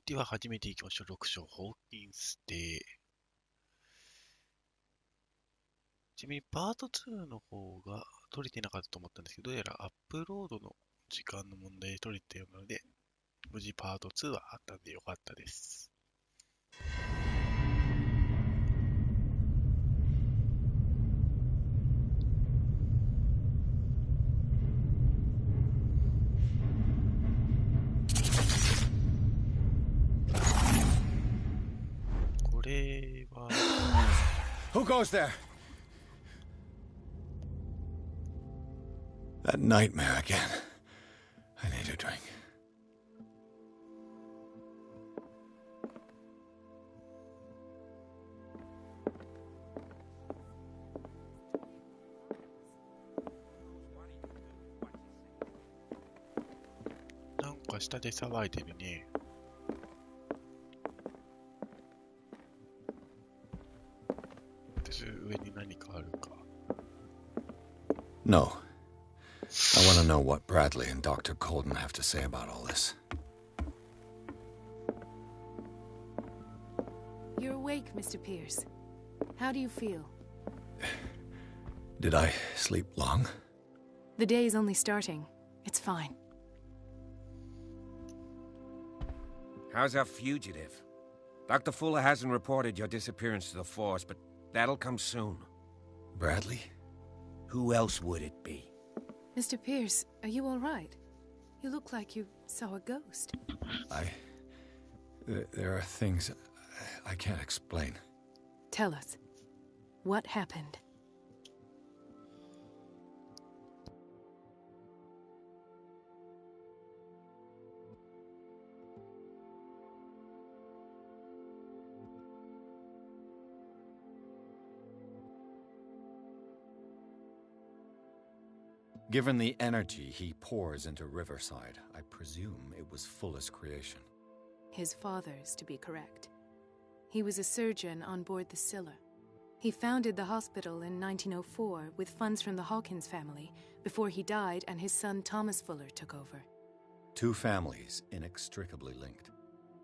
では始めていきましょう。6章、ホーキンス邸。ちなみにパート2の方が取れてなかったと思ったんですけど、どうやらアップロードの時間の問題で取れたようなので、無事パート2はあったんでよかったです。これは Who goes there? That nightmare again. I need a drink.なんか下で騒いでるね。上に何かあるか。No. I want to know what Bradley and Dr. Colden have to say about all this. You're awake, Mr. Pierce. How do you feel? Did I sleep long? The day is only starting. It's fine. How's our fugitive? Dr. Fuller hasn't reported your disappearance to the force, but that'll come soon. Bradley? Who else would it be? Mr. Pierce, are you all right? You look like you saw a ghost. There are things I can't explain. Tell us. What happened? Given the energy he pours into Riverside, I presume it was Fuller's creation. His father's, to be correct. He was a surgeon on board the Scylla. He founded the hospital in 1904 with funds from the Hawkins family before he died and his son Thomas Fuller took over. Two families inextricably linked.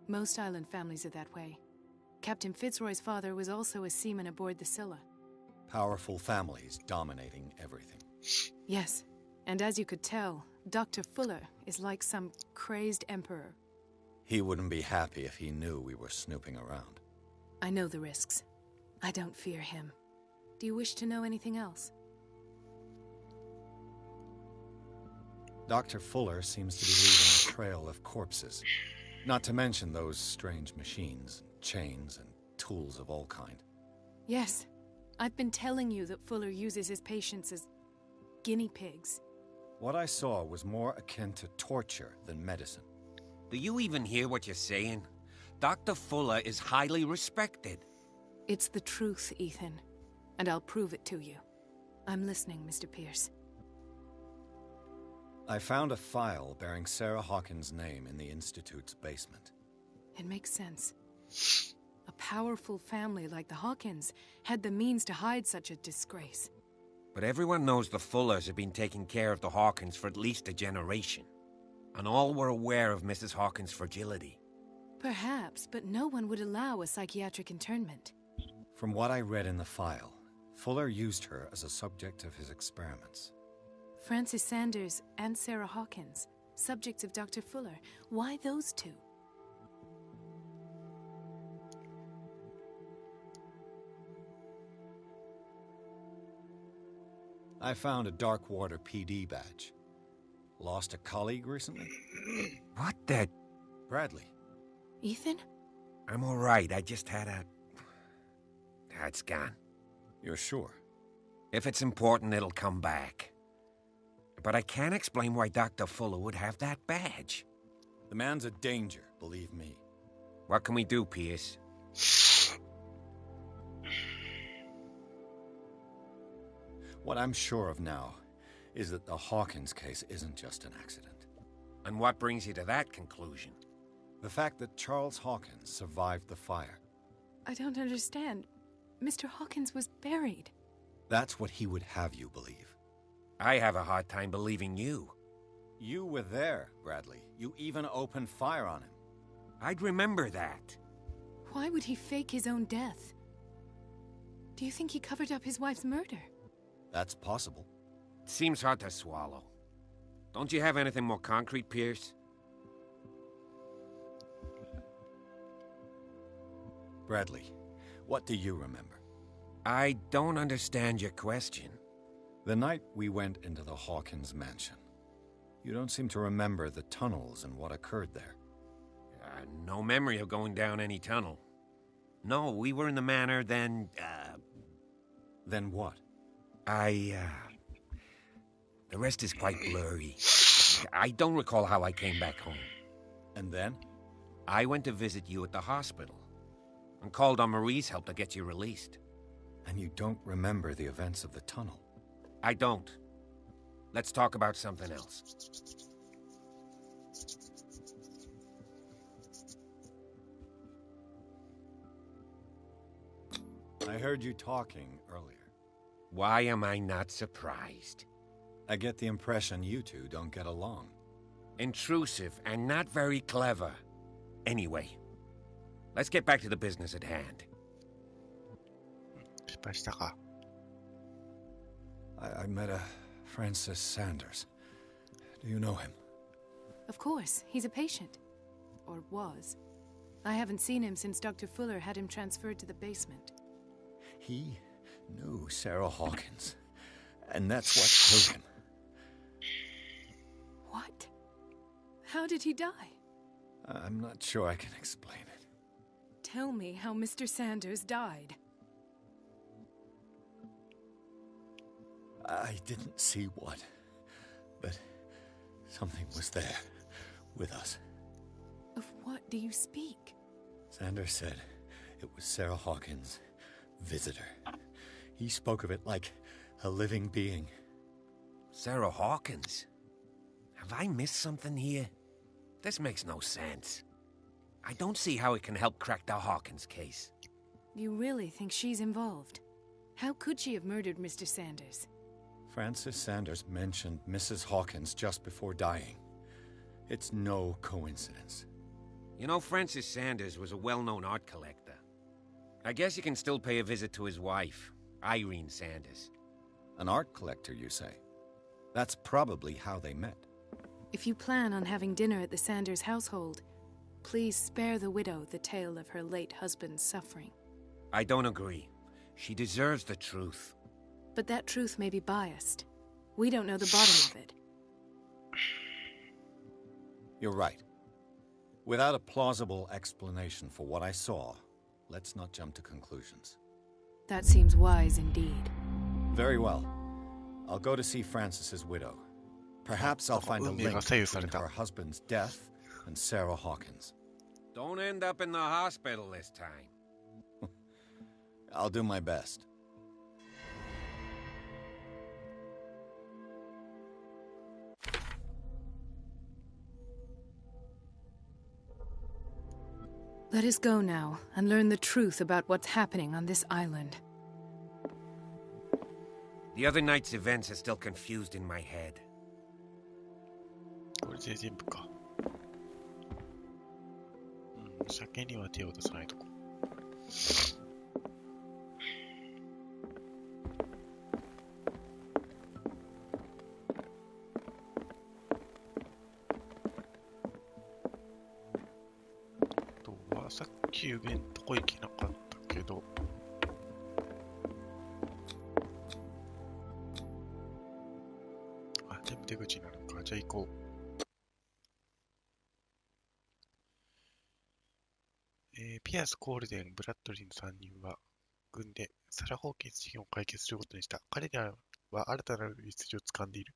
Most island families are that way. Captain Fitzroy's father was also a seaman aboard the Scylla. Powerful families dominating everything. Yes, and as you could tell, Dr. Fuller is like some crazed emperor. He wouldn't be happy if he knew we were snooping around. I know the risks. I don't fear him. Do you wish to know anything else? Dr. Fuller seems to be leaving a trail of corpses. Not to mention those strange machines, chains, and tools of all kind. Yes. I've been telling you that Fuller uses his patients as guinea pigs. What I saw was more akin to torture than medicine. Do you even hear what you're saying? Dr. Fuller is highly respected. It's the truth, Ethan. And I'll prove it to you. I'm listening, Mr. Pierce. I found a file bearing Sarah Hawkins' name in the Institute's basement. It makes sense. A powerful family like the Hawkins had the means to hide such a disgrace. But everyone knows the Fullers have been taking care of the Hawkins for at least a generation. And all were aware of Mrs. Hawkins' fragility. Perhaps, but no one would allow a psychiatric internment. From what I read in the file, Fuller used her as a subject of his experiments. Francis Sanders and Sarah Hawkins, subjects of Dr. Fuller. Why those two? I found a Darkwater PD badge. Lost a colleague recently? What the... Bradley. Ethan? I'm all right. I just had a... It's gone. You're sure? If it's important, it'll come back. But I can't explain why Dr. Fuller would have that badge. The man's a danger, believe me. What can we do, Pierce? What I'm sure of now is that the Hawkins case isn't just an accident. And what brings you to that conclusion? The fact that Charles Hawkins survived the fire. I don't understand. Mr. Hawkins was buried. That's what he would have you believe. I have a hard time believing you. You were there, Bradley. You even opened fire on him. I'd remember that. Why would he fake his own death? Do you think he covered up his wife's murder? That's possible. Seems hard to swallow. Don't you have anything more concrete, Pierce? Bradley, what do you remember? I don't understand your question. The night we went into the Hawkins mansion. You don't seem to remember the tunnels and what occurred there. No memory of going down any tunnel. No, we were in the manor, then, Then what? The rest is quite blurry. I don't recall how I came back home. And then? I went to visit you at the hospital, and called on Marie's help to get you released. And you don't remember the events of the tunnel? I don't. Let's talk about something else. I heard you talking earlier. Why am I not surprised? I get the impression you two don't get along. Intrusive and not very clever. Anyway, let's get back to the business at hand. 失敗したか。I met a Francis Sanders. Do you know him? Of course, he's a patient. Or was. I haven't seen him since Dr. Fuller had him transferred to the basement. He knew Sarah Hawkins. And that's what killed him. What? How did he die? I'm not sure I can explain it. Tell me how Mr. Sanders died. I didn't see what, but something was there with us. Of what do you speak? Sanders said it was Sarah Hawkins' visitor. He spoke of it like a living being. Sarah Hawkins? Have I missed something here? This makes no sense. I don't see how it can help crack the Hawkins case. You really think she's involved? How could she have murdered Mr. Sanders? Francis Sanders mentioned Mrs. Hawkins just before dying. It's no coincidence. You know, Francis Sanders was a well-known art collector. I guess you can still pay a visit to his wife, Irene Sanders. An art collector, you say? That's probably how they met. If you plan on having dinner at the Sanders household, please spare the widow the tale of her late husband's suffering. I don't agree. She deserves the truth. But that truth may be biased. We don't know the bottom of it. You're right. Without a plausible explanation for what I saw, let's not jump to conclusions. That seems wise indeed. Very well. I'll go to see Francis's widow. Perhaps I'll find a link between her husband's death and Sarah Hawkins. Don't end up in the hospital this time. I'll do my best. Let us go now and learn the truth about what's happening on this island. The other night's events are still confused in my head. これで全部か。酒には手を出さないとこ。さっきイベントこ行けなかったけど、全部出口なのか。じゃあ行こう。ピアス、コールデン、ブラッドリーの3人は軍でサラ・ホーキンス事件を解決することにした。彼らは新たなる道筋を掴んでいる。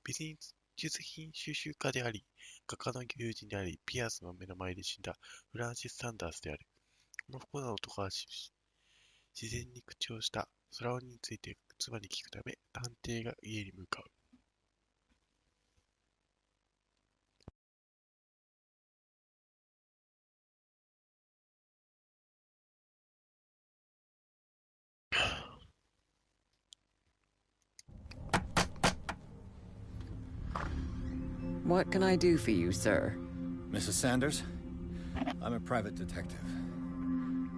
美術品収集家であり、画家の友人であり、ピアスの目の前で死んだフランシス・サンダースである。この不幸な男が自然に口をした空鬼について妻に聞くため、探偵が家に向かう。What can I do for you, sir? Mrs. Sanders? I'm a private detective.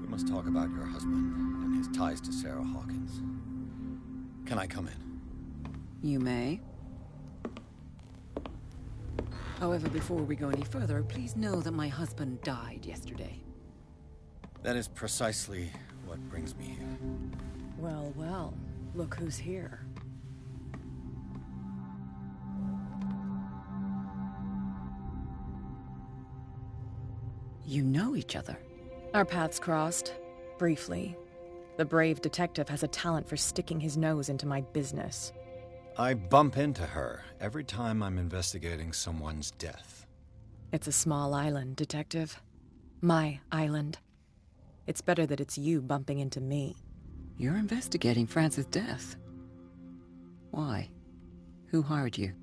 We must talk about your husband and his ties to Sarah Hawkins. Can I come in? You may. However, before we go any further, please know that my husband died yesterday. That is precisely what brings me here. Well, well, look who's here. You know each other. Our paths crossed, briefly. The brave detective has a talent for sticking his nose into my business. I bump into her every time I'm investigating someone's death. It's a small island, Detective. My island. It's better that it's you bumping into me. You're investigating Francis' death. Why? Who hired you?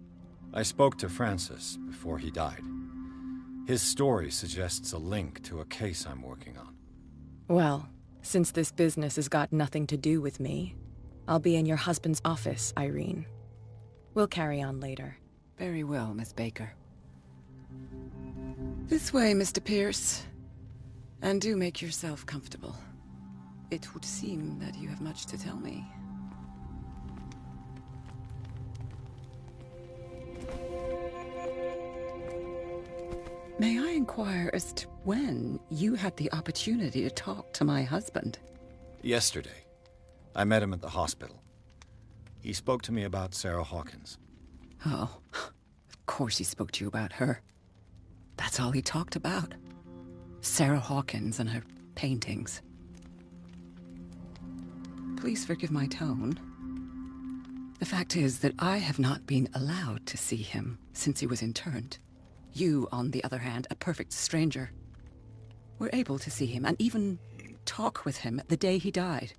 I spoke to Francis before he died. His story suggests a link to a case I'm working on. Well, since this business has got nothing to do with me, I'll be in your husband's office, Irene. We'll carry on later. Very well, Miss Baker. This way, Mr. Pierce. And do make yourself comfortable. It would seem that you have much to tell me. May I inquire as to when you had the opportunity to talk to my husband? Yesterday. I met him at the hospital. He spoke to me about Sarah Hawkins. Oh, of course he spoke to you about her. That's all he talked about. Sarah Hawkins and her paintings. Please forgive my tone. The fact is that I have not been allowed to see him since he was interned. You, on the other hand, a perfect stranger, were able to see him and even talk with him the day he died.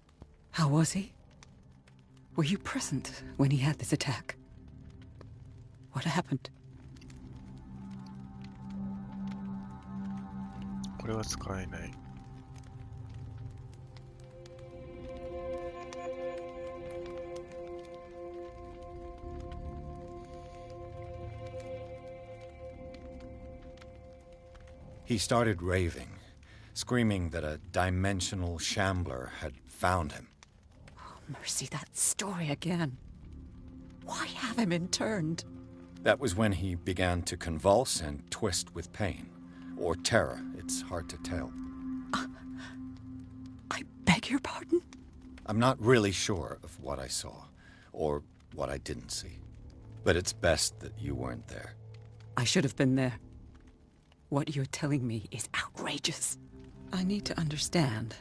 How was he? Were you present when he had this attack? What happened? これは使えない。He started raving, screaming that a dimensional shambler had found him. Oh, mercy, that story again. Why have him interned? That was when he began to convulse and twist with pain. Or terror, it's hard to tell. I beg your pardon? I'm not really sure of what I saw, or what I didn't see. But it's best that you weren't there. I should have been there. What you're telling me is outrageous. I need to understand.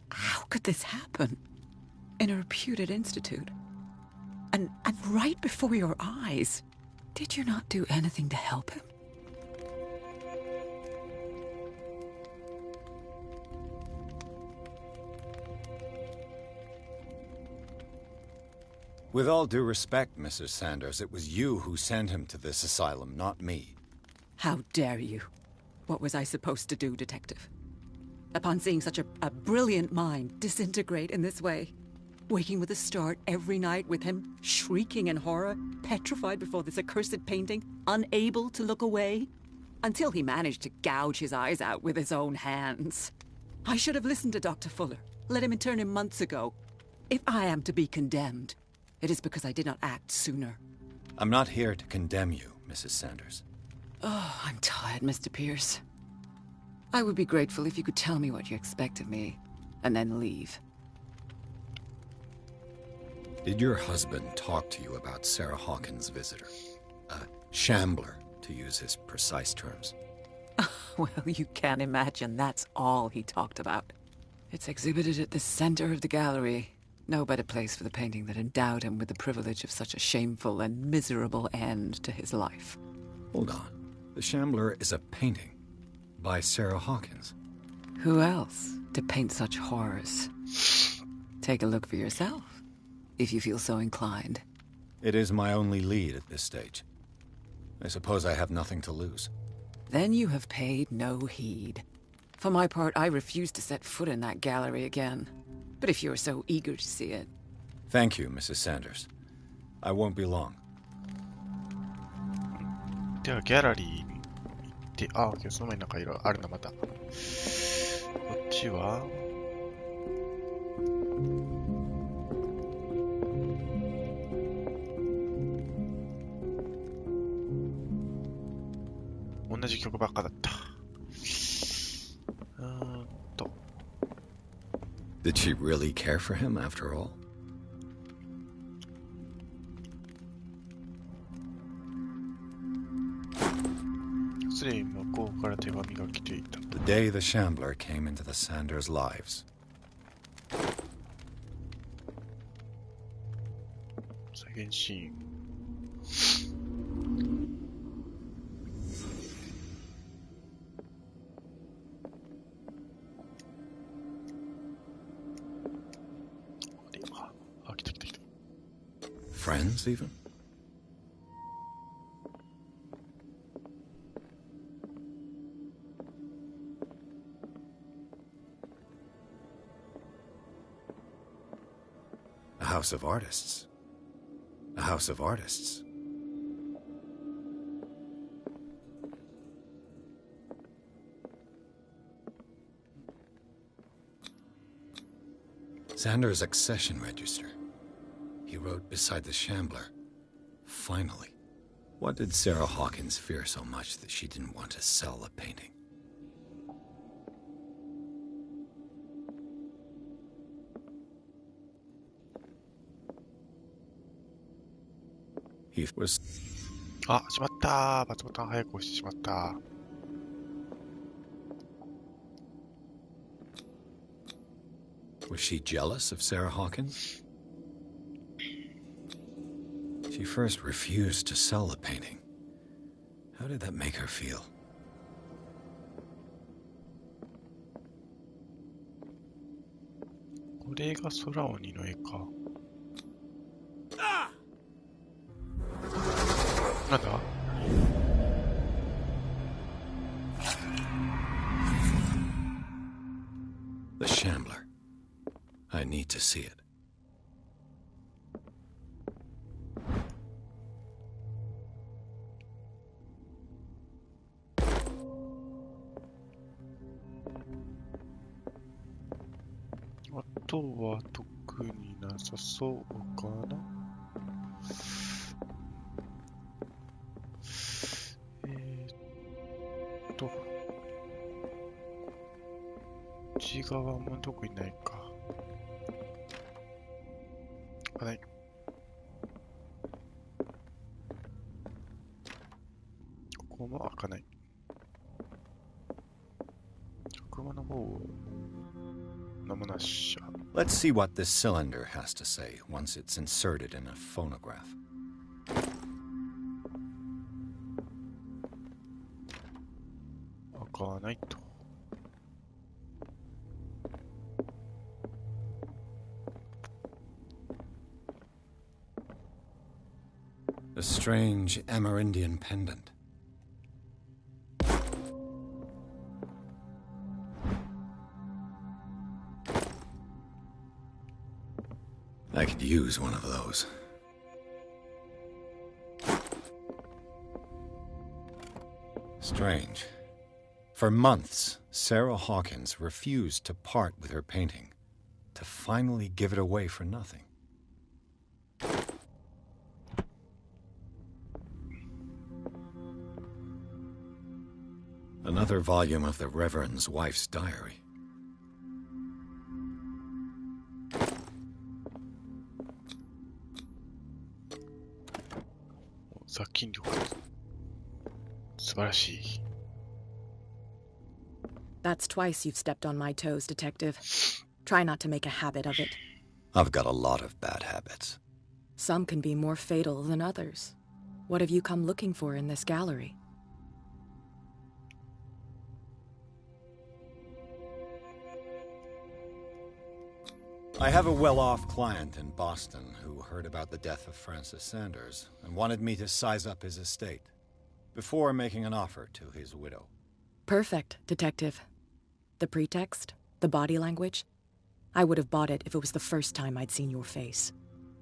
How could this happen? In a reputed institute? And right before your eyes? Did you not do anything to help him? With all due respect, Mrs. Sanders, it was you who sent him to this asylum, not me. How dare you? What was I supposed to do, Detective? Upon seeing such a brilliant mind disintegrate in this way, waking with a start every night with him shrieking in horror, petrified before this accursed painting, unable to look away, until he managed to gouge his eyes out with his own hands. I should have listened to Dr. Fuller, let him intern him months ago. If I am to be condemned, it is because I did not act sooner. I'm not here to condemn you, Mrs. Sanders. Oh, I'm tired, Mr. Pierce. I would be grateful if you could tell me what you expect of me, and then leave. Did your husband talk to you about Sarah Hawkins' visitor? A shambler, to use his precise terms. Well, you can't imagine that's all he talked about. It's exhibited at the center of the gallery. No better place for the painting that endowed him with the privilege of such a shameful and miserable end to his life. Hold on. The Shambler is a painting by Sarah Hawkins. Who else to paint such horrors? Take a look for yourself, if you feel so inclined. It is my only lead at this stage. I suppose I have nothing to lose. Then you have paid no heed. For my part, I refuse to set foot in that gallery again. But if you're so eager to see it... Thank you, Mrs. Sanders. I won't be long. ではギャラリーに行って、あ、OK、その前になんかいろいろあるな、また。こっちは、同じ曲ばっかだった。Did she really care for him after all? The day the Shambler came into the Sanders' lives. 再現シーン。Friends, even? A house of artists. A house of artists. Sanders' accession register. He wrote beside the Shambler. Finally. What did Sarah Hawkins fear so much that she didn't want to sell the painting? He was... あ、しまったー。バツボタン早く押してしまった。Was she jealous of Sarah Hawkins? She first refused to sell the painting. How did that make her feel? This is空鬼の絵か。なんだ? The Shambler. I need to see it. A とは特になさそうかな。内側も特にないか。はい。ここも開かない。車の方なんもなしゃ。Let's see what this cylinder has to say once it's inserted in a phonograph. A strange Amerindian pendant. I could use one of those. Strange. For months, Sarah Hawkins refused to part with her painting, to finally give it away for nothing. Another volume of the Reverend's wife's diary. That's twice you've stepped on my toes, Detective. Try not to make a habit of it. I've got a lot of bad habits. Some can be more fatal than others. What have you come looking for in this gallery? I have a well-off client in Boston who heard about the death of Francis Sanders and wanted me to size up his estate before making an offer to his widow. Perfect, Detective. The pretext, the body language, I would have bought it if it was the first time I'd seen your face.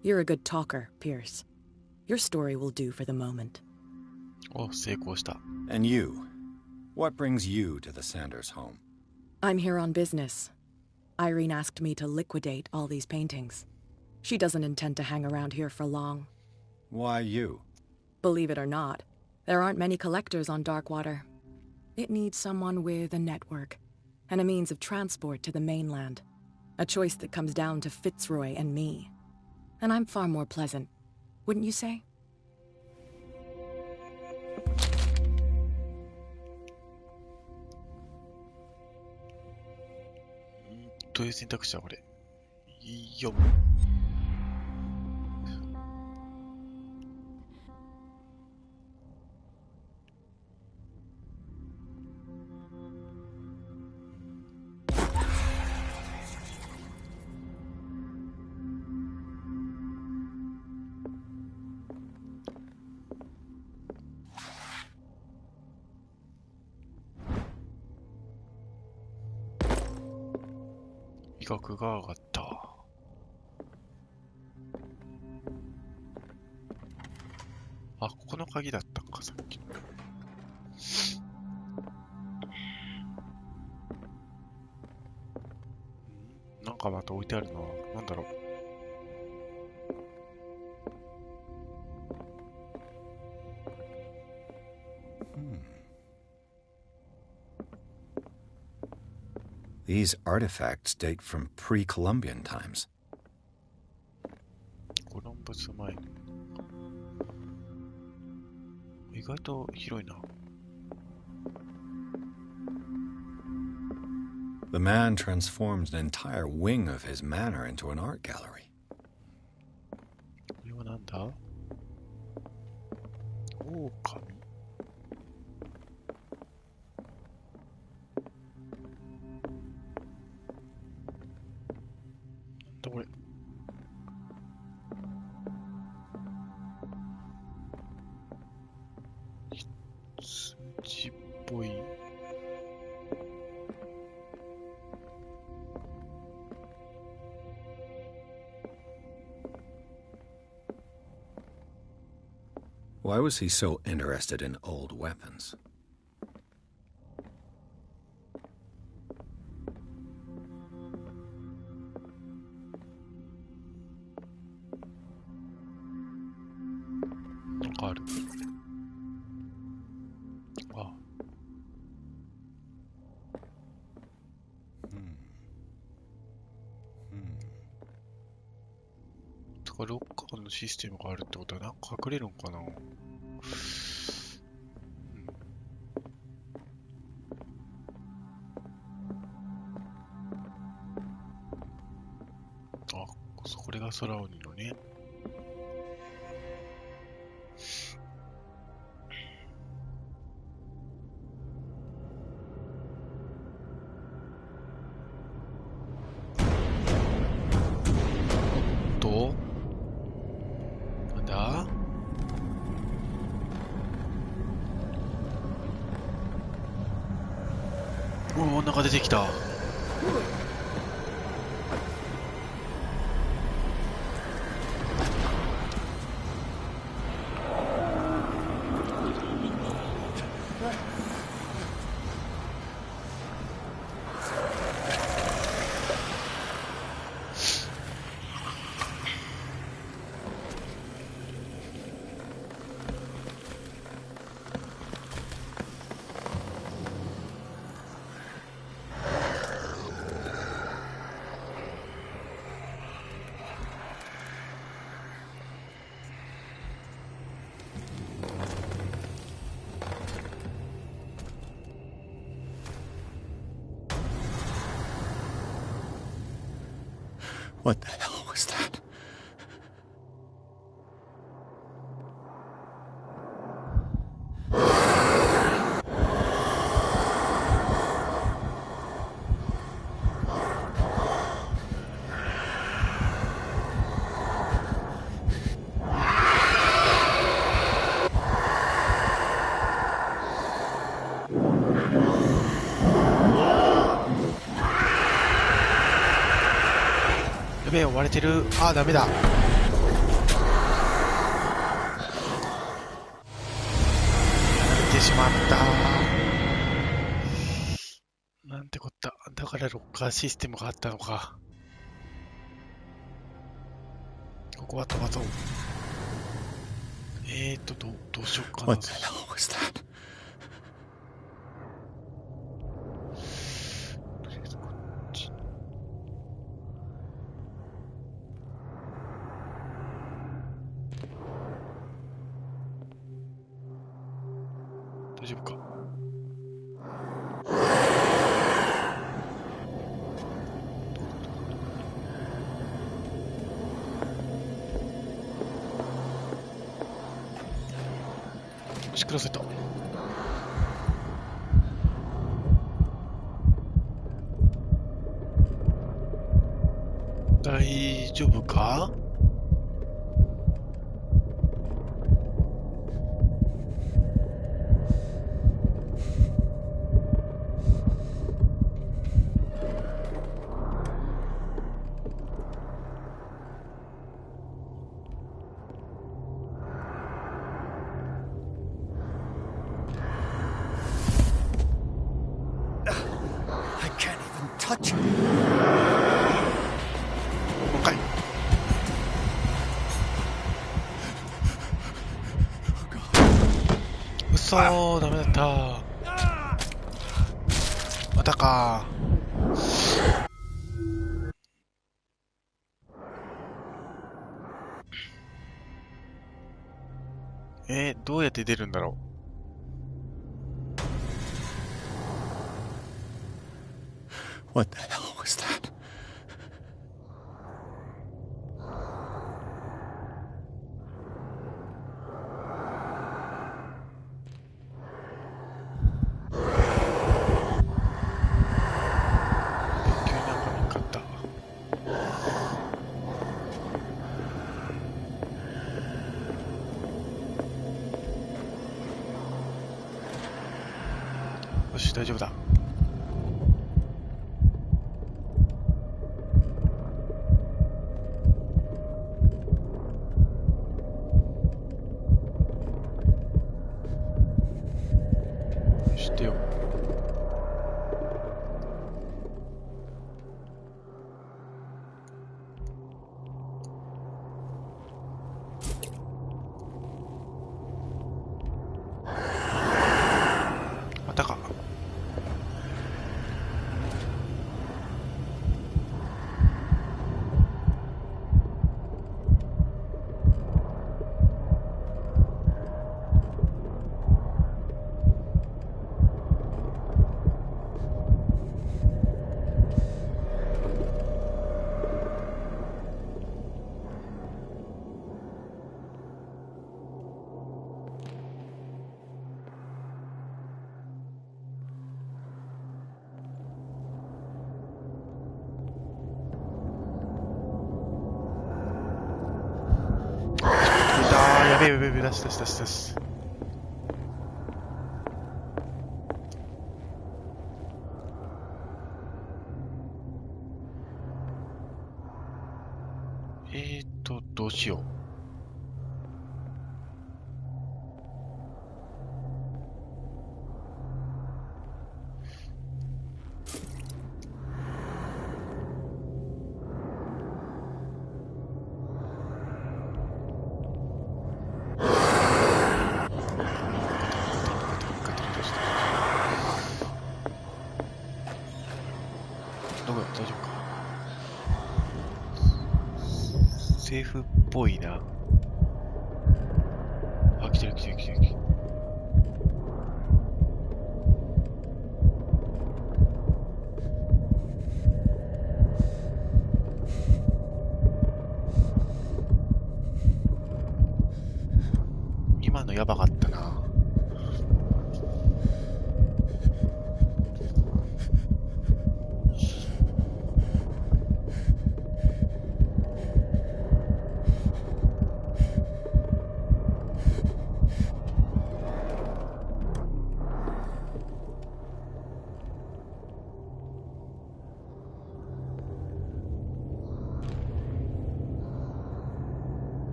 You're a good talker, Pierce. Your story will do for the moment. Oh, 成功した. And you, What brings you to the Sanders home? I'm here on business. Irene asked me to liquidate all these paintings. She doesn't intend to hang around here for long. Why you? Believe it or not, there aren't many collectors on Darkwater. It needs someone with a network and a means of transport to the mainland. A choice that comes down to Fitzroy and me. And I'm far more pleasant, wouldn't you say? どういう選択肢だこれ。4。威嚇が上がった。あ、ここの鍵だったんか、さっきの。なんかまた置いてあるな。なんだろう。These artifacts date from pre-Columbian times. コロンブス前。意外と広いな。The man transformed an entire wing of his manor into an art gallery. これはなんだ？狼。これ羊っぽい。Why was he so interested in old weapons?ロッカーのシステムがあるってことはなんか隠れるんかな。あ、これが空鬼のね。なんか出てきた。What the hell was that?追われてる。ああ、ダメだ。やられてしまった。なんてこった。だからロッカーシステムがあったのか。ここは飛ばそう。どうしよっかな。What the hell was that? とりあえずこっち。大丈夫か。しくらせた。大丈夫か。I can't even touch it. もう一回。嘘ー、ダメだった。またか。どうやって出るんだろう。What the hell was that? 急になんか見つかった。よし、大丈夫だ。知ってよ。またか。やべえやべえやべえ、出し出し出し出し。どうしよう。どこだ、大丈夫か。セーフっぽいな。あ、来てる来てる来てる来てる。今のやばかったな。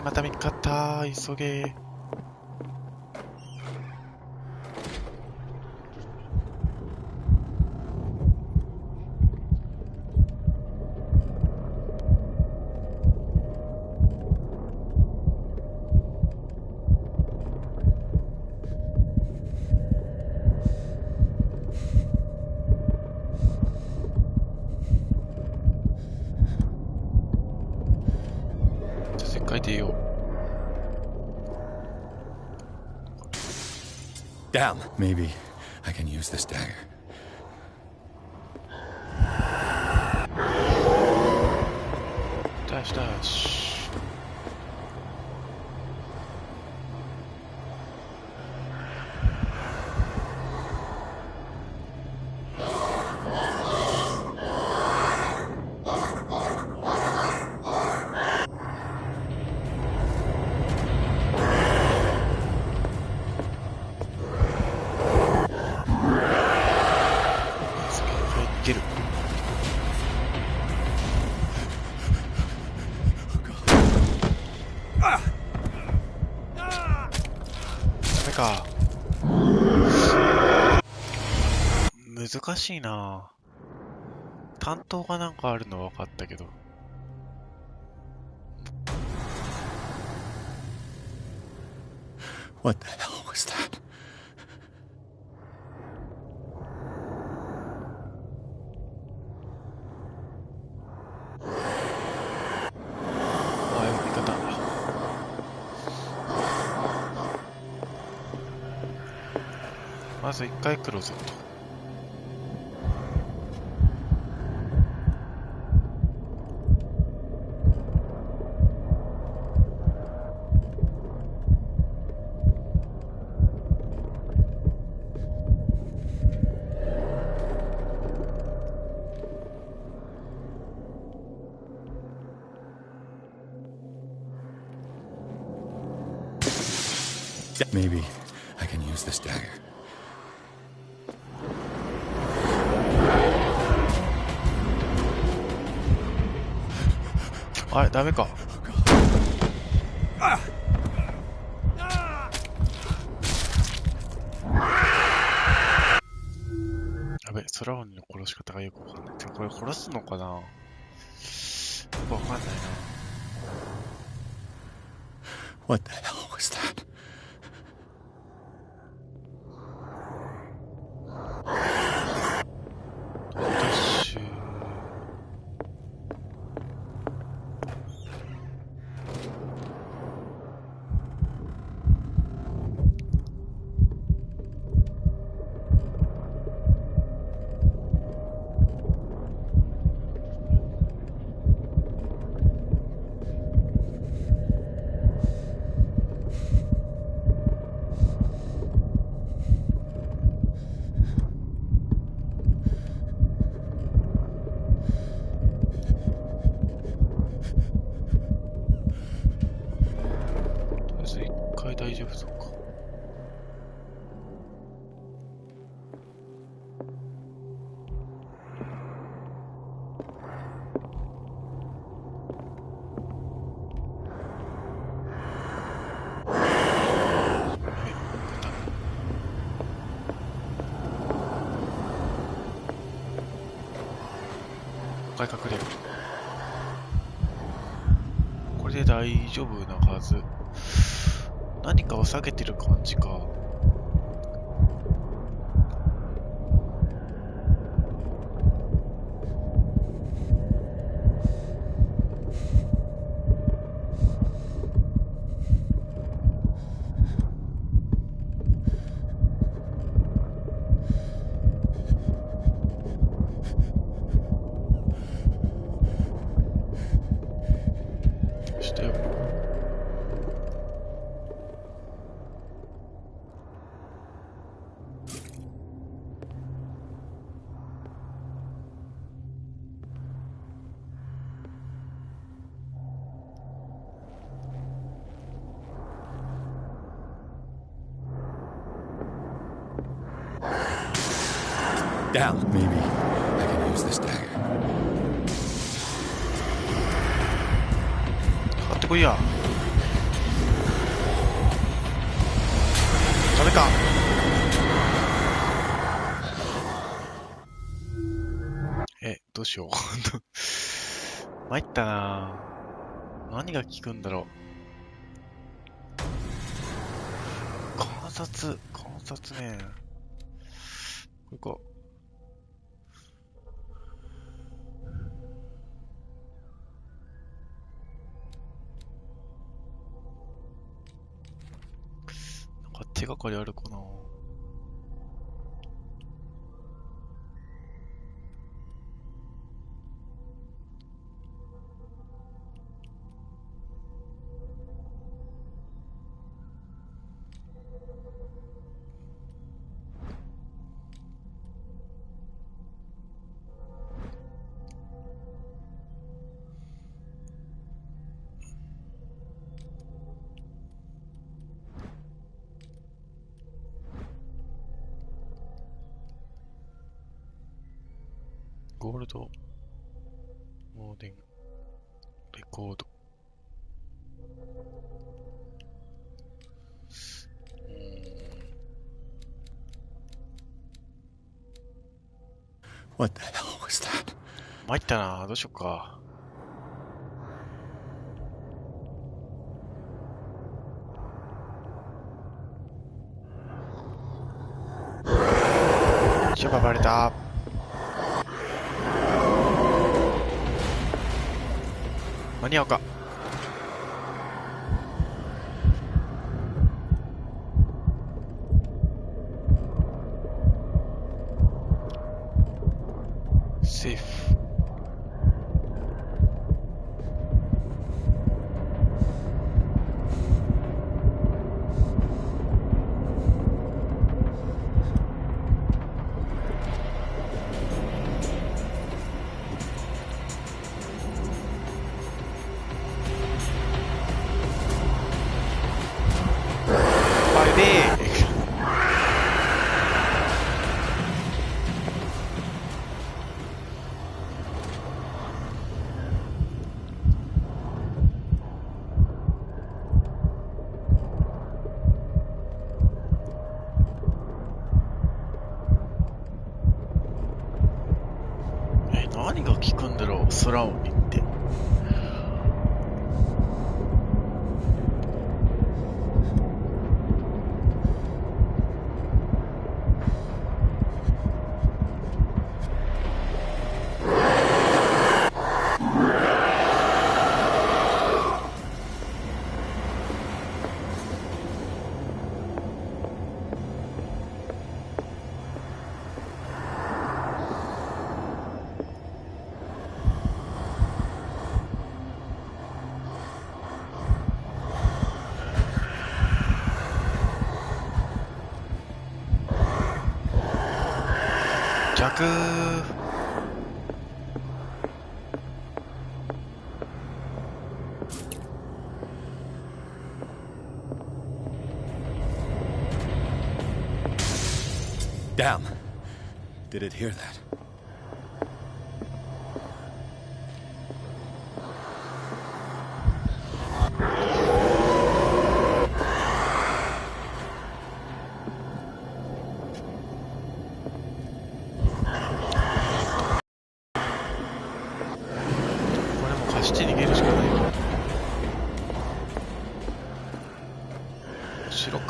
また見つかった。急げ。Down. Maybe I can use this dagger. Dash, dash. Get it. ダメか。難しいな。担当がなんかあるの分かったけど。What the hell was that? Ah, まず一回クローゼット。Maybe I can use this dagger. あれ、ダメか。やべ、空鬼の殺し方がよくわかんない。てかこれ殺すのかな？よくわかんないな。What the hell was that?隠れる。これで大丈夫なはず。何かを下げてる感じか。Down. Maybe I can use this dagger. かかってこいや。ダメか。どうしよう。参ったな。何が効くんだろう。観察ね。これか。手がかりあるかな。ゴールドモーデンレコード。What the hell was that? 参ったな。どうしよっか。シャババレた。間に合うか。セーフ。何が効くんだろう、空鬼って。逆。Damn. Did it hear that?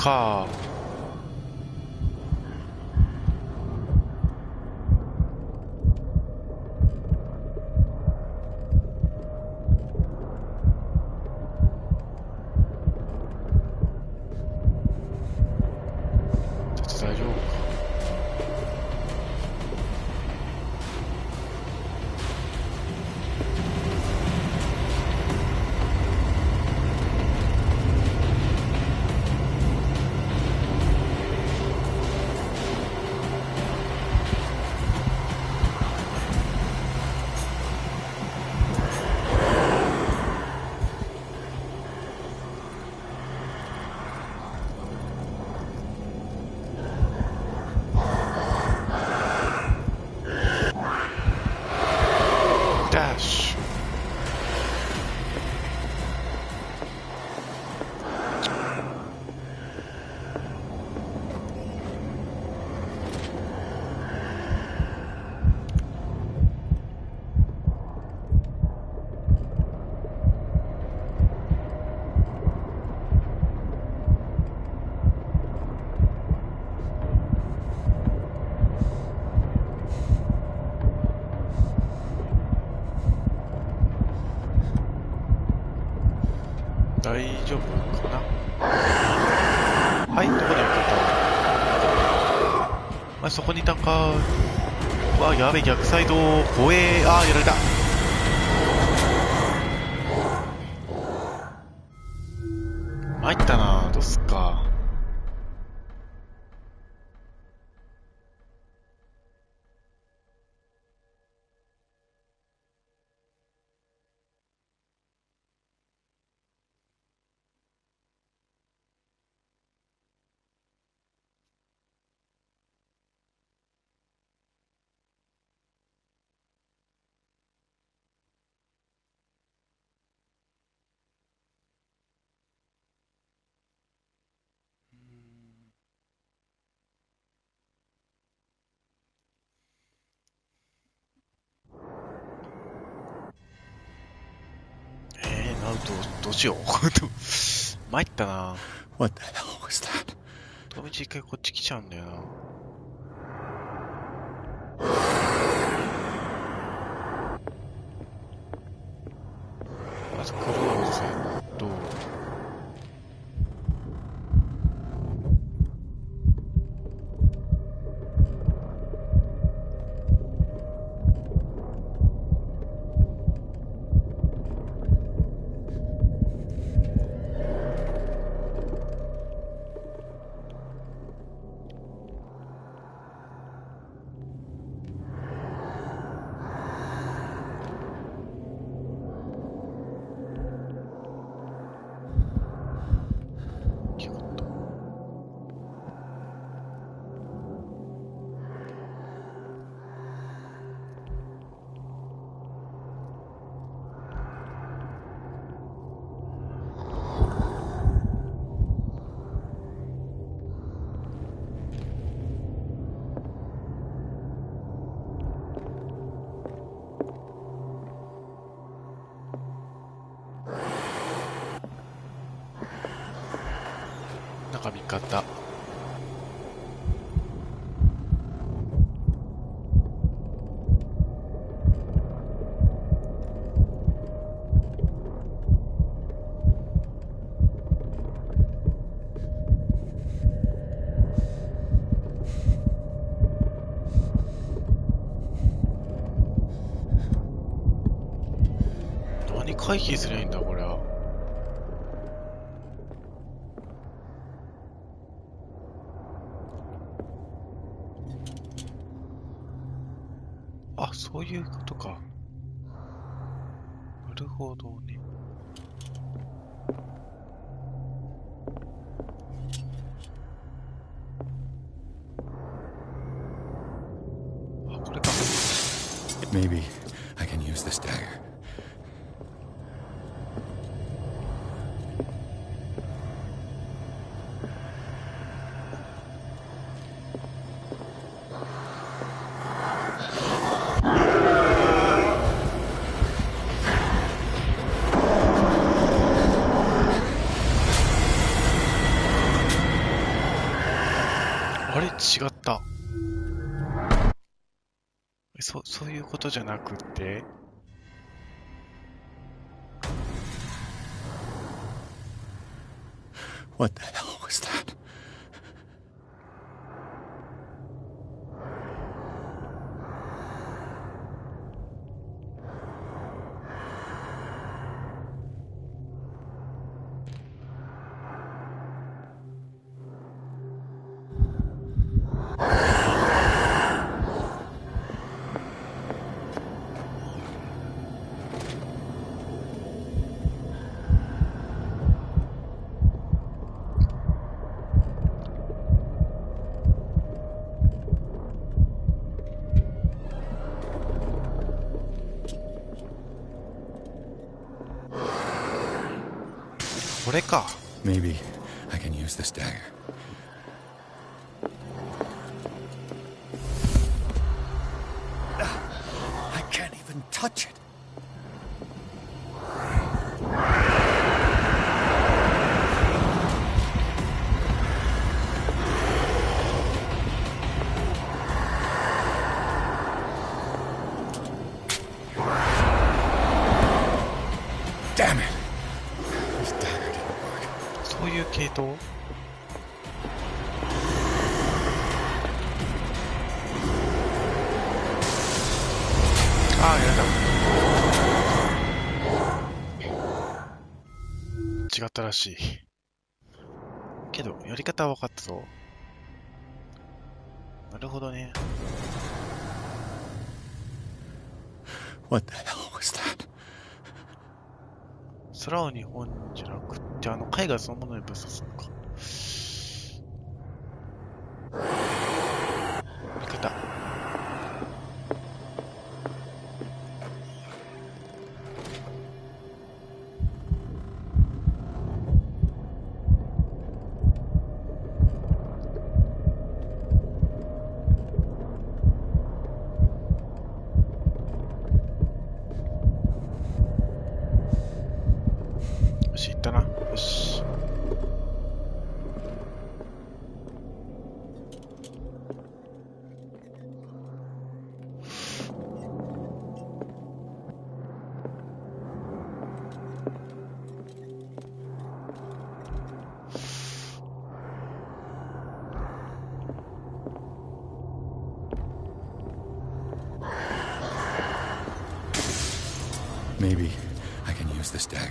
か。大丈夫か。大丈夫かな。はい、どこで受けた。あ、そこにいたか。うわ、やべ、逆サイド、怖え。あー、やられた。参ったな。どうすっか。どうしよう。参ったな。What the hell was that? どの道一回こっち来ちゃうんだよな。まずクローゼット。中見方。何回避すりゃいいんだこれは。あ、そういうことか。なるほどね。あ、これか。Maybe I can use this dagger.違った。そういうことじゃなくて。What the hell was that?これか。Maybe I can use this dagger. I can't even touch it. Damn it. This dagger didn't work. そういう系統？ああ、やだ。違ったらしい。けど、やり方は分かったぞ。なるほどね。What the hell was that? 空を日本じゃなくて、絵画そのものにぶっ刺すのか。見方。Maybe I can use this dagger.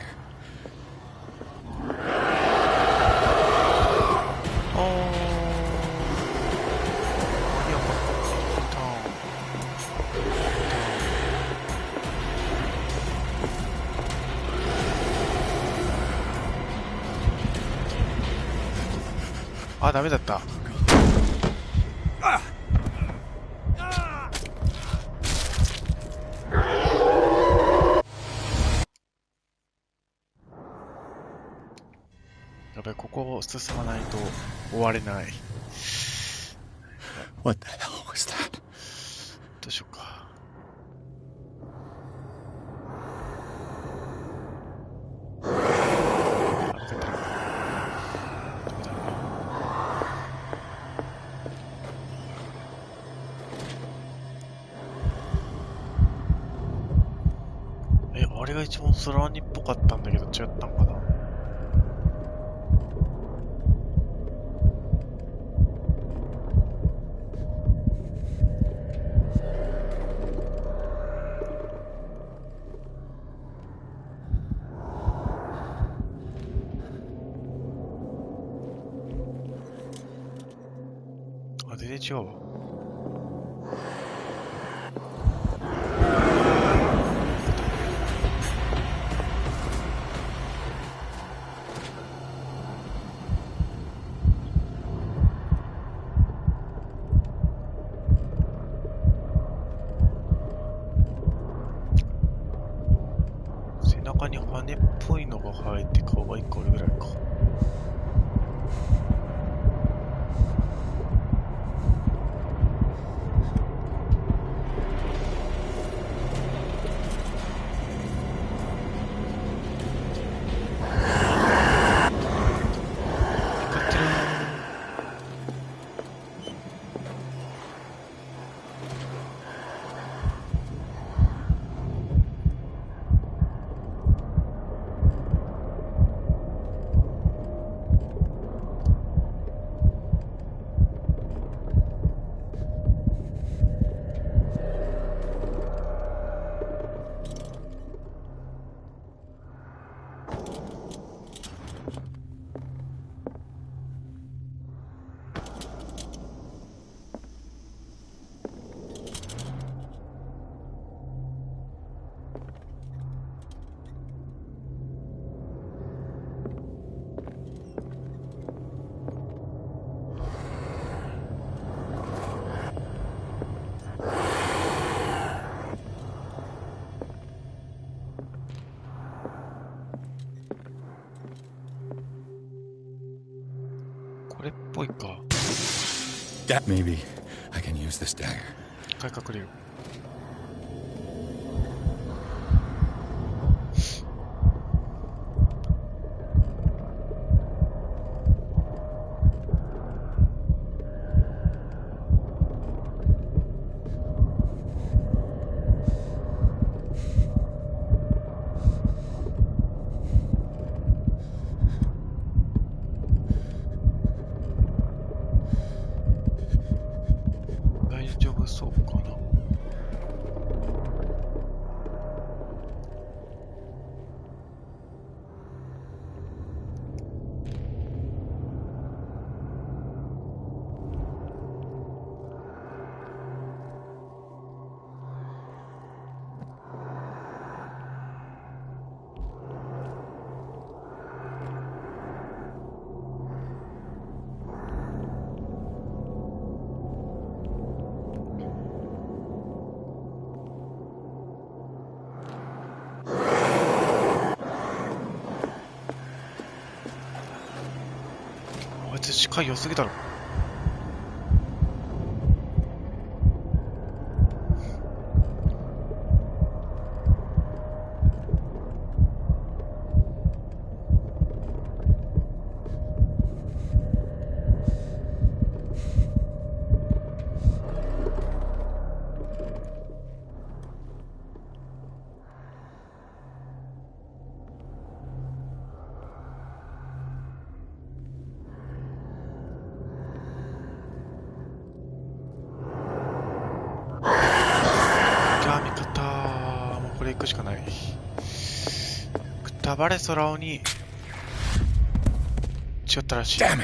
あ、ダメだった。やばい、ここを進まないと終われない。What the hell was that? どうしようか。あれが一番空鬼っぽかったんだけど違ったのかな。あ、全然違うわ。中に羽っぽいのが生えて顔が1個あるぐらいか。これっぽいか。Maybe I can use this dagger. 一回隠れよう。大丈夫そうかな。あいつ視界良すぎだろ。じゃあ味方もうこれ行くしかない。さばれ空鬼。違ったらしい。 Damn it!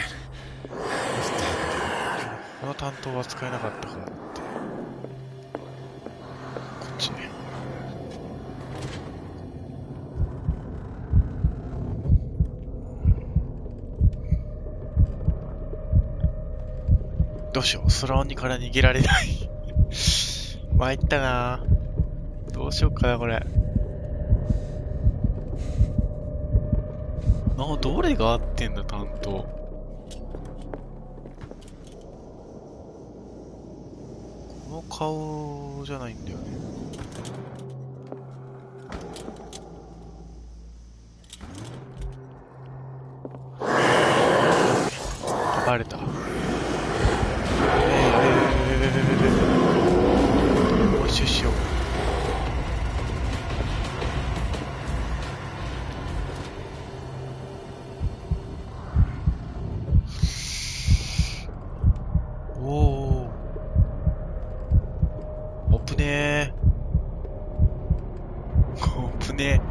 この担当は使えなかったからって。こっちね。どうしよう。空鬼から逃げられない。参ったな。どうしようかな、これ。どれが合ってんだ、担当。この顔じゃないんだよね。バレた。よしよしよ。おー。危ねー。危ねー。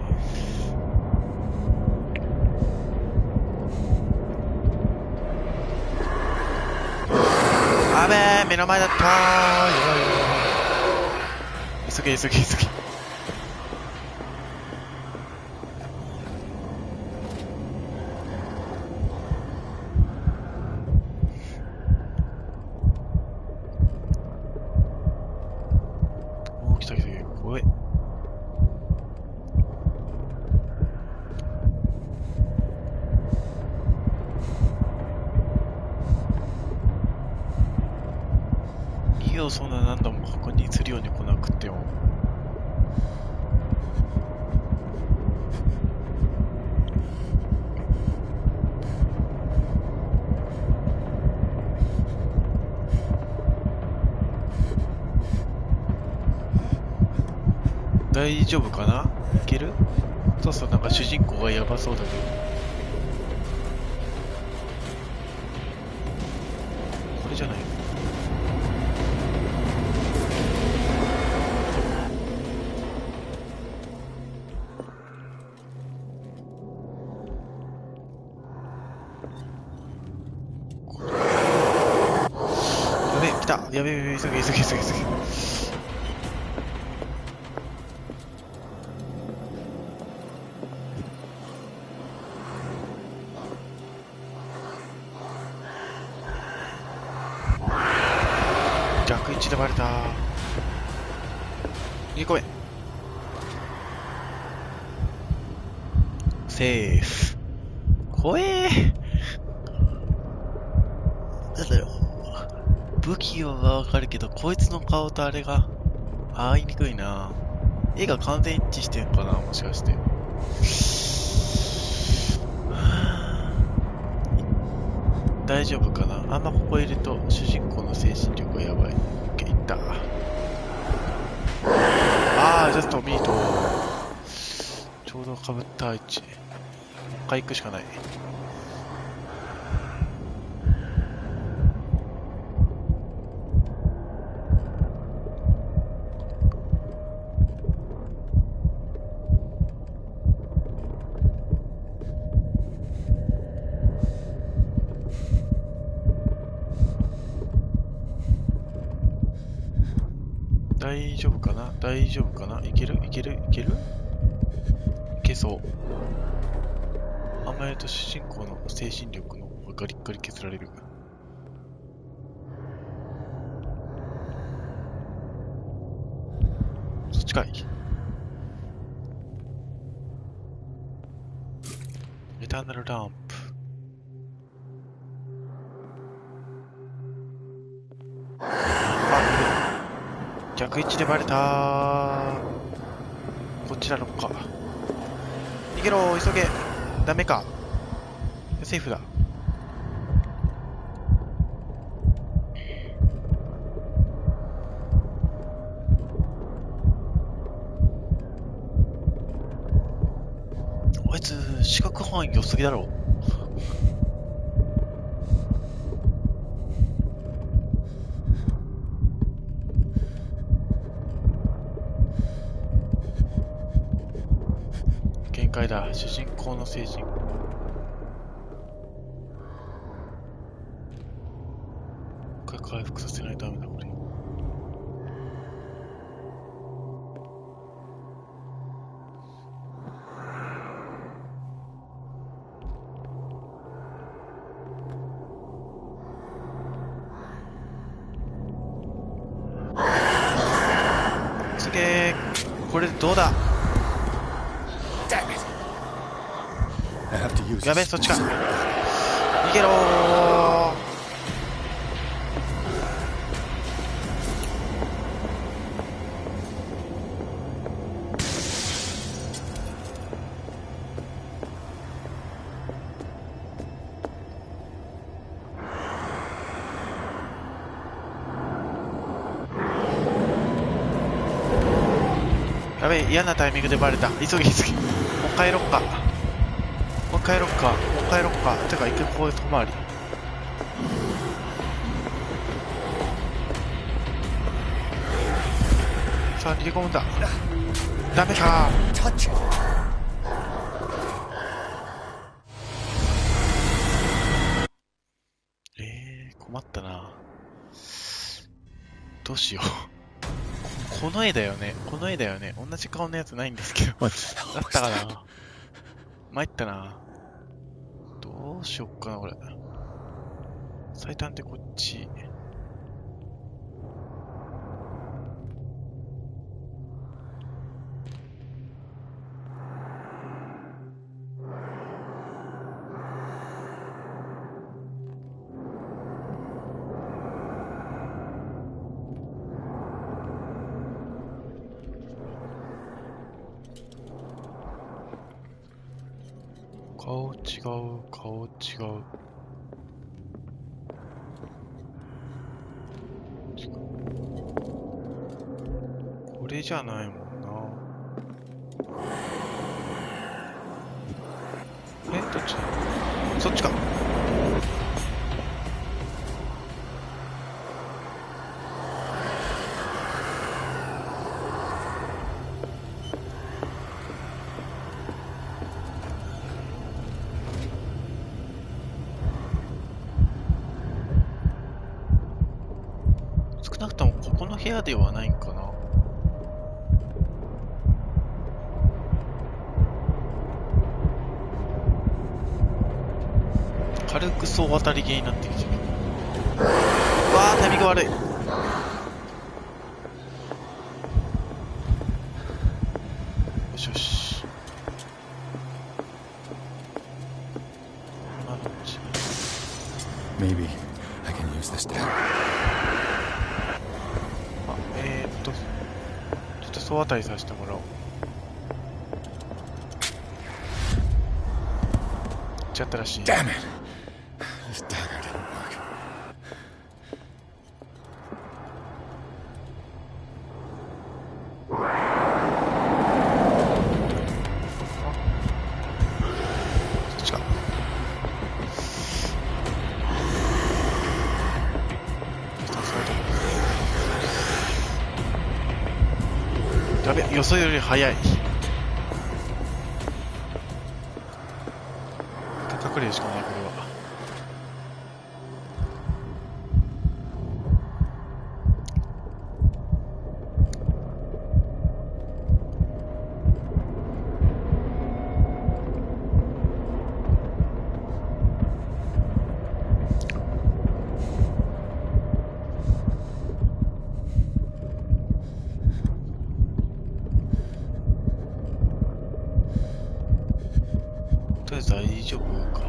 あべー、目の前だったー。やばいやばい。急げ急げ急げ。おー、来た来た来た。怖い。いいよ、そんな何度も確認するように来なくても。大丈夫かな？いける？そうそう、なんか主人公がやばそうだけど。これじゃない？やべえ、来た。やべえ、やべえ、急げ急げ急げ急げ。逆位置でバレた。逃げ込め。セーフ。怖えー。なんだろう。武器はわかるけど、こいつの顔とあれが合いにくいな。絵が完全一致してんかな、もしかして。大丈夫かな。あんまここいると主人公の精神力がやばい。OK、いった。ジャストミート。ちょうど被った位置。もう一回行くしかない。大丈夫かな？大丈夫かな？いける？いける？いける？いけそう。あんまやると主人公の精神力の方がガリッガリ削られる。そっちかい。エターナルランプ。逆位置でバレたー。こっちだろっか。逃げろー、急げ。ダメか。セーフだ。あいつ視覚範囲良すぎだろ。回だ。主人公の精神。一回回復させないとダメだ、これ。すげえ。これどうだ。やべえ、そっちか。逃げろー。やべえ、嫌なタイミングでバレた。急げ急げ。もう帰ろっか。もう帰ろっか。もう帰ろっか。てか、一回ここで止まり。さあ、逃げ込むんだ。ダメか。困ったな。どうしよう。この絵だよね。この絵だよね。同じ顔のやつないんですけど。だったかな。参ったな。どうしよっかな、これ。最短でこっち。顔違う、顔違う。これじゃないもんな。どっち？そっちか。少なくともここの部屋ではないんかな。軽く総当たり気になってきてる。うわー、タイミング悪い。よしよし。Maybe I can use this dagger. ちょっと総当たりさせてもらおう。違ったらしい。Damn it! This dagger didn't work. そっちか。やべ、予想より早い。隠れるしかない、これは。とりあえず大丈夫か。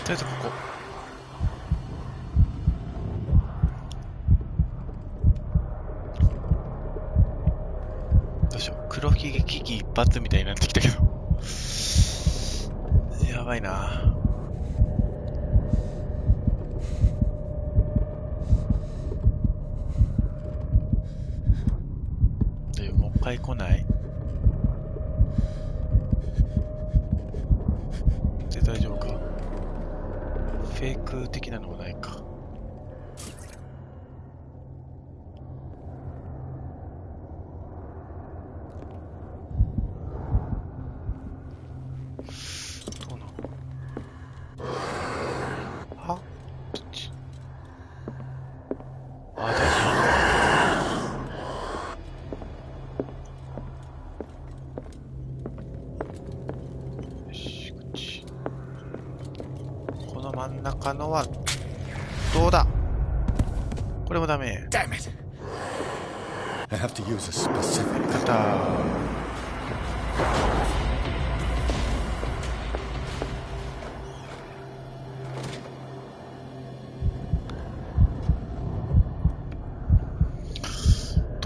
とりあえずここ。どうしよう。黒ひげ危機一発みたいになってきたけど。やばいな。フェイク的なのはないか。どうなの？あ、どっち？あ、大丈夫。よし、こっち。この真ん中のはどうだ？これもダメ。Damn it! I have to use a specific. やったー。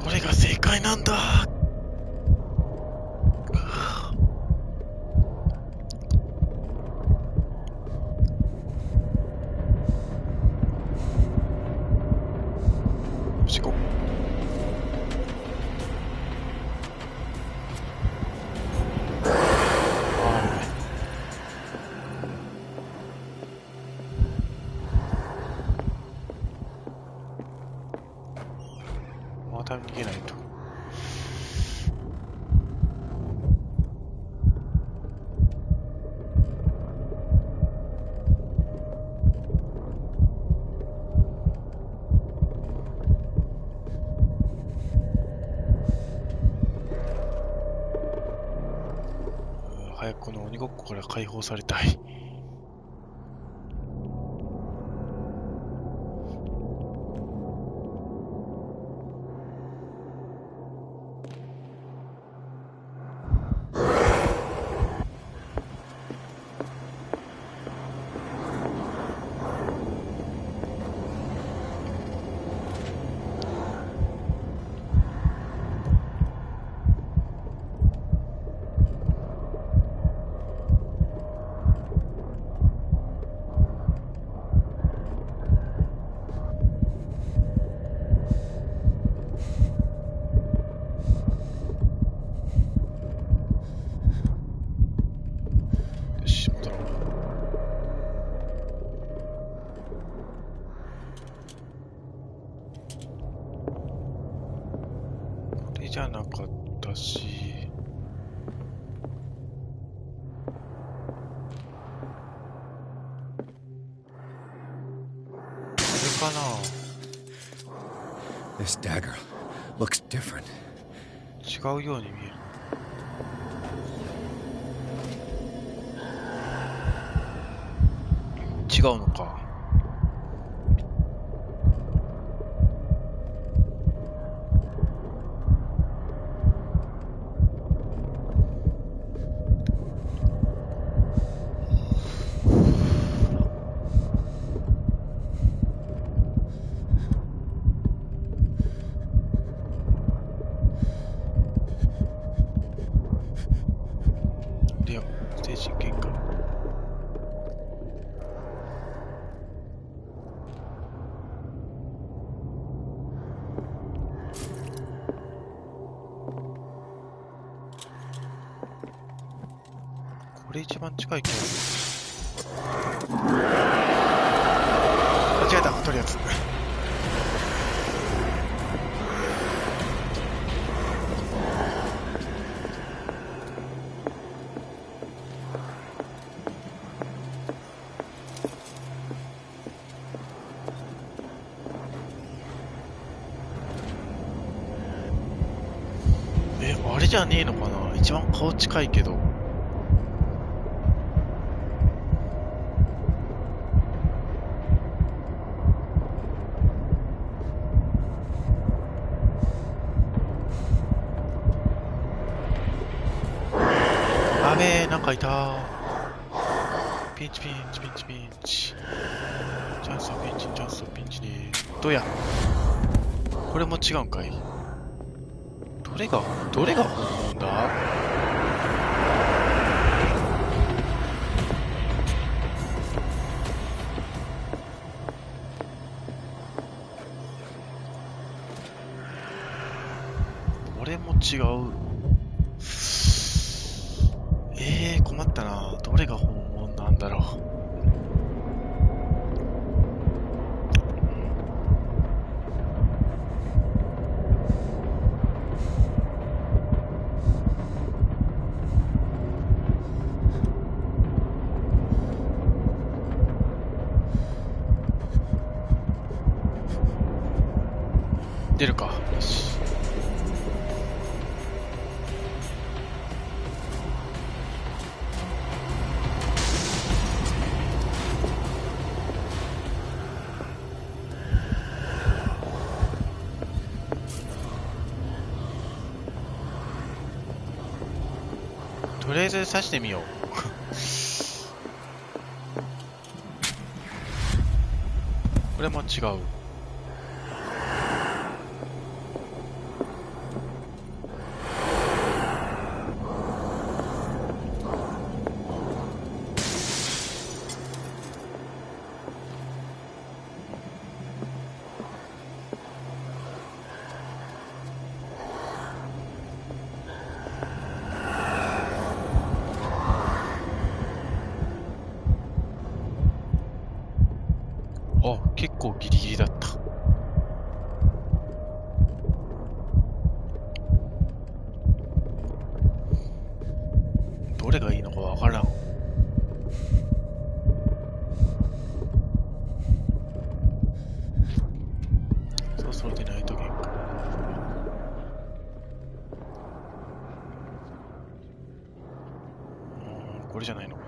どれが正解なんだ？よし、行こう。また逃げないと。早くこの鬼ごっこから解放されたい。よし、戻ろう。これじゃなかったし。これかな。 This dagger looks different. 違うように見える。違うのか。では、精神喧嘩。これ一番近いけど。間違えた、取るやつ。あれじゃねえのかな。一番顔近いけど。あべえ、なんかいた。ピンチピンチピンチピンチ。チャンスはピンチ、チャンスはピンチで。どうや。これも違うんかい。どれが本物だ？これも違う。困ったな。どれが本物なんだろう。出るか。よし。とりあえず刺してみよう。これも違う。あ、結構ギリギリだった。どれがいいのかわからん。そうそうでないと限界。これじゃないのか。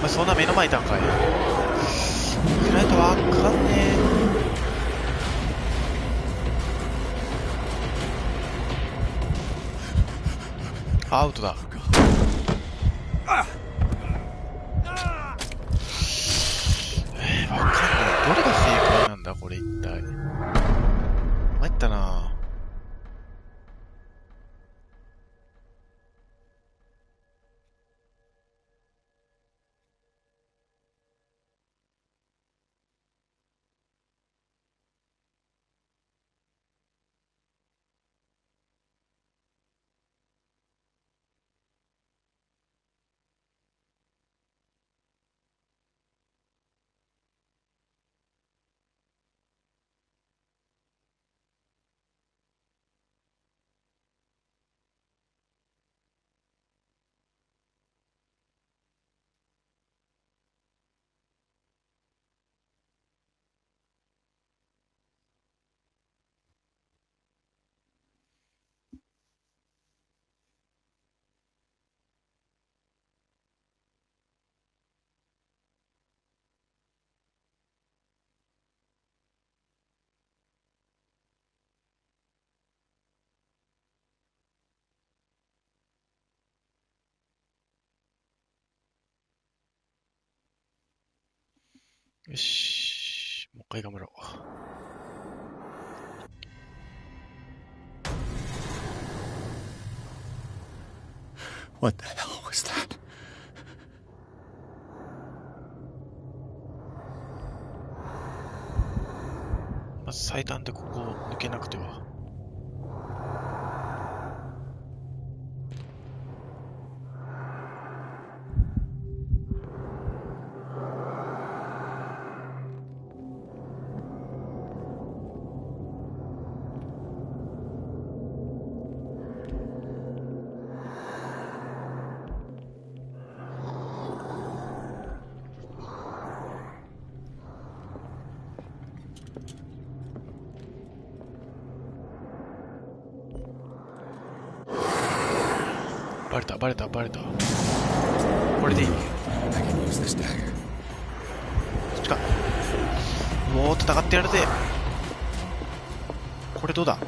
そんな目の前いたんかい。意外とわかんねえ。アウトだ。わかんない。どれが正解なんだこれ一体。参ったな。よし。もう一回頑張ろう。What the hell was that? まず最短でここを抜けなくては。バレた。これでいい。こっちか。もう戦ってやるぜ。これどうだ。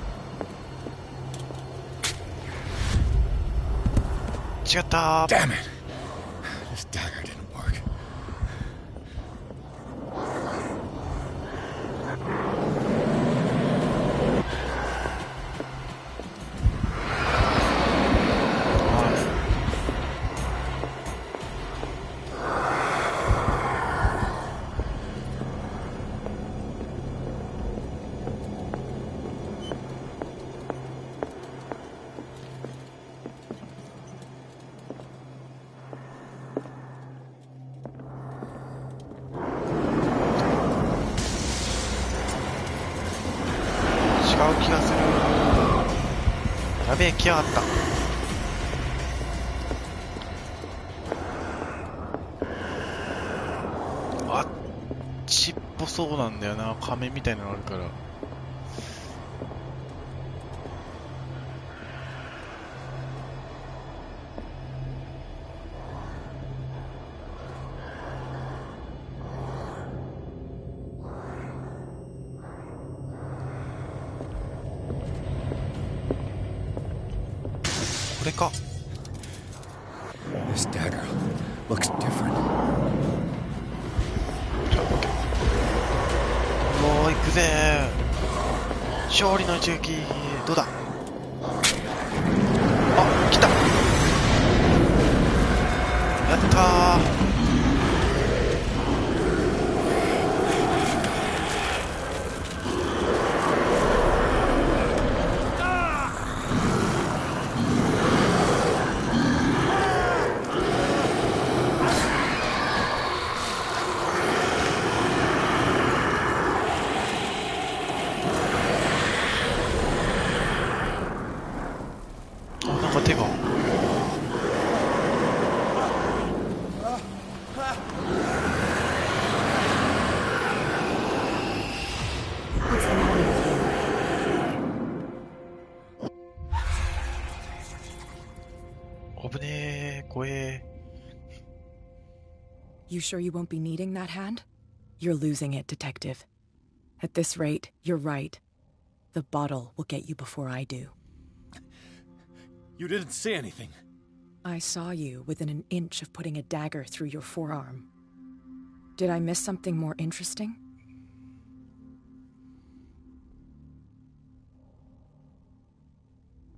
違ったー。Damn it. This dagger didn't work. 違う気がする。やべえ、来やがった。そうなんだよな。仮面みたいなのあるから。これか。 This dagger looks different. おー、行くぜー。勝利の一撃。どうだ。あ、来た。やったー。なんか手が。危ねー、怖え。 You sure you won't be needing that hand? You're losing it, Detective. At this rate, you're right. The bottle will get you before I do. You didn't see anything. I saw you within an inch of putting a dagger through your forearm. Did I miss something more interesting?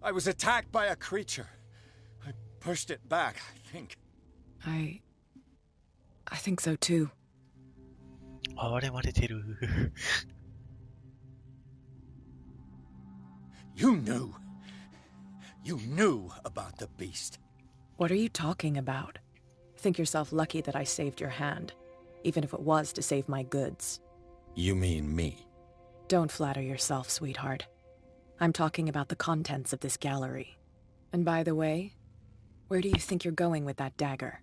I was attacked by a creature. I pushed it back, I think. I think so too. 哀れまれてる。You knew. You knew about the beast. What are you talking about? Think yourself lucky that I saved your hand, even if it was to save my goods. You mean me? Don't flatter yourself, sweetheart. I'm talking about the contents of this gallery. And by the way, where do you think you're going with that dagger?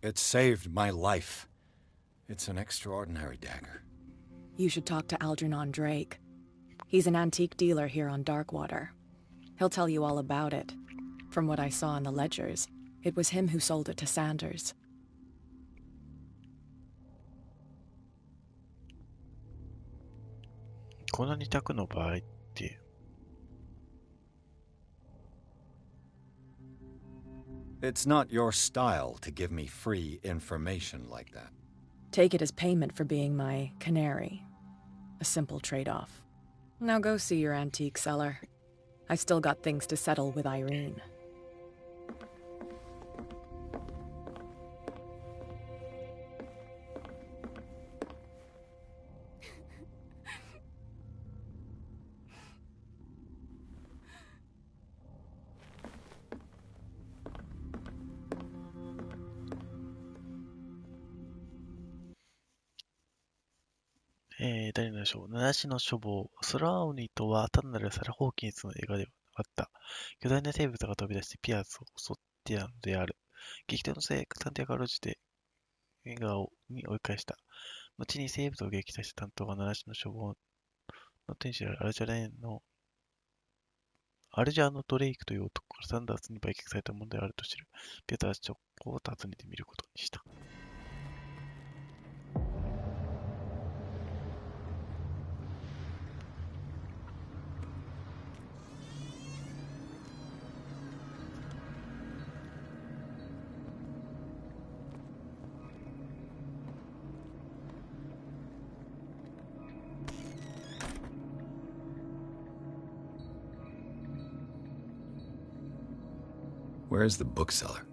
It saved my life. It's an extraordinary dagger. You should talk to Algernon Drake. He's an antique dealer here on Darkwater. He'll tell you all about it. From what I saw in the ledgers, it was him who sold it to Sanders. この二択の場合って。It's not your style to give me free information like that. Take it as payment for being my canary. A simple trade-off. Now go see your antique seller. I still got things to settle with Irene.「誰の書七種の書房」。空鬼とは単なるサラ・ホーキンスの映画ではなかった。巨大な生物が飛び出してピアスを襲っていたのである。激闘の末、探偵がかろうじて映画に追い返した。後に生物を撃退した担当が七種の書房の店主であるアルジャーノ・ドレイクという男からサンダースに売却されたものであると知る。ピエター直行を訪ねてみることにした。Where's the bookseller?